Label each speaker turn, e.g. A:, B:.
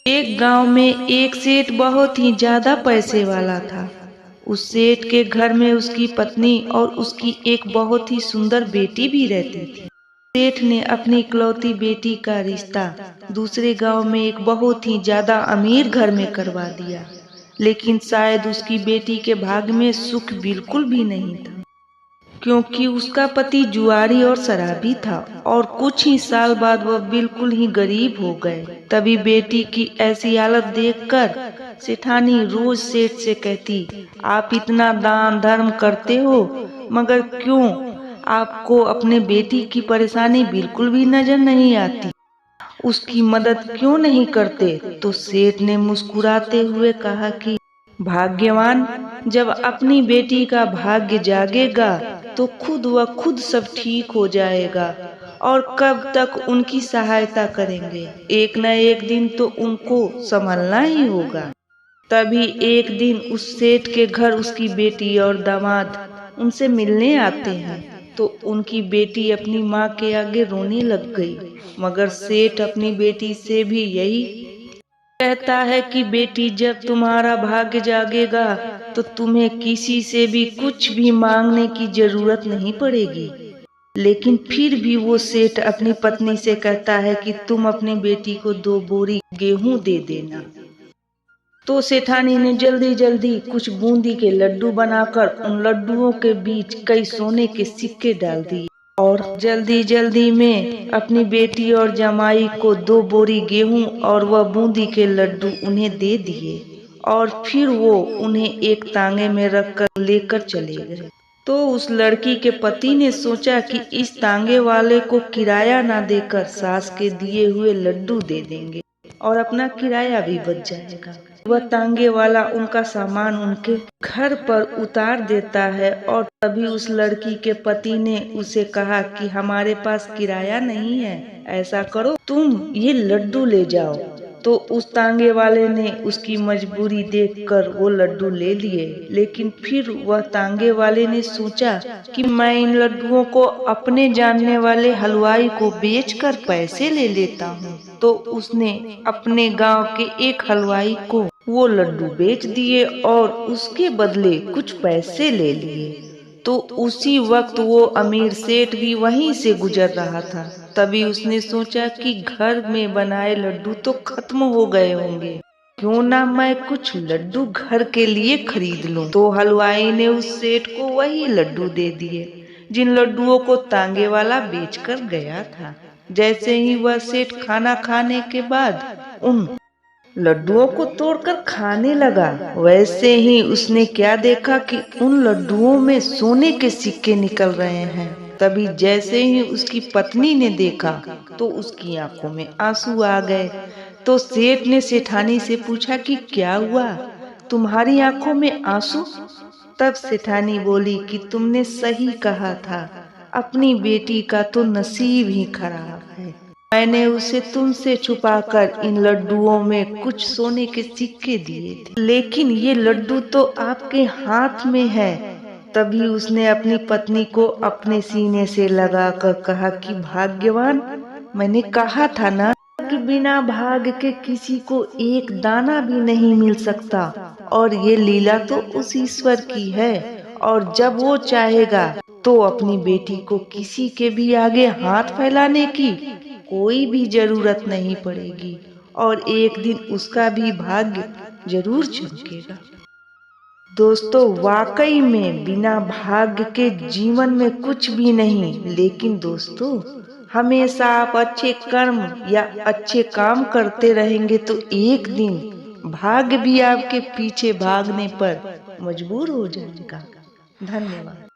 A: एक गांव में एक सेठ बहुत ही ज्यादा पैसे वाला था। उस सेठ के घर में उसकी पत्नी और उसकी एक बहुत ही सुंदर बेटी भी रहती थी। सेठ ने अपनी इकलौती बेटी का रिश्ता दूसरे गांव में एक बहुत ही ज्यादा अमीर घर में करवा दिया, लेकिन शायद उसकी बेटी के भाग्य में सुख बिल्कुल भी नहीं था, क्योंकि उसका पति जुआरी और शराबी था और कुछ ही साल बाद वह बिल्कुल ही गरीब हो गए। तभी बेटी की ऐसी हालत देखकर सेठानी रोज सेठ से कहती, आप इतना दान धर्म करते हो, मगर क्यों आपको अपने बेटी की परेशानी बिल्कुल भी नजर नहीं आती, उसकी मदद क्यों नहीं करते? तो सेठ ने मुस्कुराते हुए कहा कि भाग्यवान, जब अपनी बेटी का भाग्य जागेगा तो खुद व खुद सब ठीक हो जाएगा, और कब तक उनकी सहायता करेंगे, एक न एक दिन तो उनको संभलना ही होगा। तभी एक दिन उस सेठ के घर उसकी बेटी और दामाद उनसे मिलने आते हैं, तो उनकी बेटी अपनी माँ के आगे रोने लग गई, मगर सेठ अपनी बेटी से भी यही कहता है कि बेटी, जब तुम्हारा भाग्य जागेगा तो तुम्हें किसी से भी कुछ भी मांगने की जरूरत नहीं पड़ेगी। लेकिन फिर भी वो सेठ अपनी पत्नी से कहता है कि तुम अपनी बेटी को 2 बोरी गेहूं दे देना। तो सेठानी ने जल्दी जल्दी कुछ बूंदी के लड्डू बनाकर उन लड्डुओं के बीच कई सोने के सिक्के डाल दिए और जल्दी जल्दी में अपनी बेटी और जमाई को 2 बोरी गेहूं और वह बूंदी के लड्डू उन्हें दे दिए, और फिर वो उन्हें एक तांगे में रखकर लेकर चले गए। तो उस लड़की के पति ने सोचा कि इस तांगे वाले को किराया ना देकर सास के दिए हुए लड्डू दे देंगे और अपना किराया भी बच जाएगा। वह तांगे वाला उनका सामान उनके घर पर उतार देता है, और तभी उस लड़की के पति ने उसे कहा कि हमारे पास किराया नहीं है, ऐसा करो तुम ये लड्डू ले जाओ। तो उस तांगे वाले ने उसकी मजबूरी देखकर वो लड्डू ले लिए, लेकिन फिर वह तांगे वाले ने सोचा कि मैं इन लड्डुओं को अपने जानने वाले हलवाई को बेचकर पैसे ले लेता हूँ। तो उसने अपने गांव के एक हलवाई को वो लड्डू बेच दिए और उसके बदले कुछ पैसे ले लिए। तो उसी वक्त वो अमीर सेठ भी वहीं से गुजर रहा था। तभी उसने सोचा कि घर में बनाए लड्डू तो खत्म हो गए होंगे, क्यों ना मैं कुछ लड्डू घर के लिए खरीद लूं। तो हलवाई ने उस सेठ को वही लड्डू दे दिए जिन लड्डुओं को तांगे वाला बेचकर गया था। जैसे ही वह सेठ खाना खाने के बाद उन लड्डुओं को तोड़कर खाने लगा, वैसे ही उसने क्या देखा कि उन लड्डुओं में सोने के सिक्के निकल रहे हैं। तभी जैसे ही उसकी पत्नी ने देखा तो उसकी आंखों में आंसू आ गए। तो सेठ ने सेठानी से पूछा कि क्या हुआ, तुम्हारी आंखों में आंसू? तब सेठानी बोली कि तुमने सही कहा था, अपनी बेटी का तो नसीब ही खराब है। मैंने उसे तुमसे छुपाकर इन लड्डुओं में कुछ सोने के सिक्के दिए थे, लेकिन ये लड्डू तो आपके हाथ में है। तभी उसने अपनी पत्नी को अपने सीने से लगाकर कहा कि भाग्यवान, मैंने कहा था ना कि बिना भाग्य के किसी को एक दाना भी नहीं मिल सकता, और ये लीला तो उस ईश्वर की है, और जब वो चाहेगा तो अपनी बेटी को किसी के भी आगे हाथ फैलाने की कोई भी जरूरत नहीं पड़ेगी, और एक दिन उसका भी भाग्य जरूर चमकेगा। दोस्तों, वाकई में बिना भाग्य के जीवन में कुछ भी नहीं, लेकिन दोस्तों हमेशा आप अच्छे कर्म या अच्छे काम करते रहेंगे तो एक दिन भाग्य भी आपके पीछे भागने पर मजबूर हो जाएगा। धन्यवाद।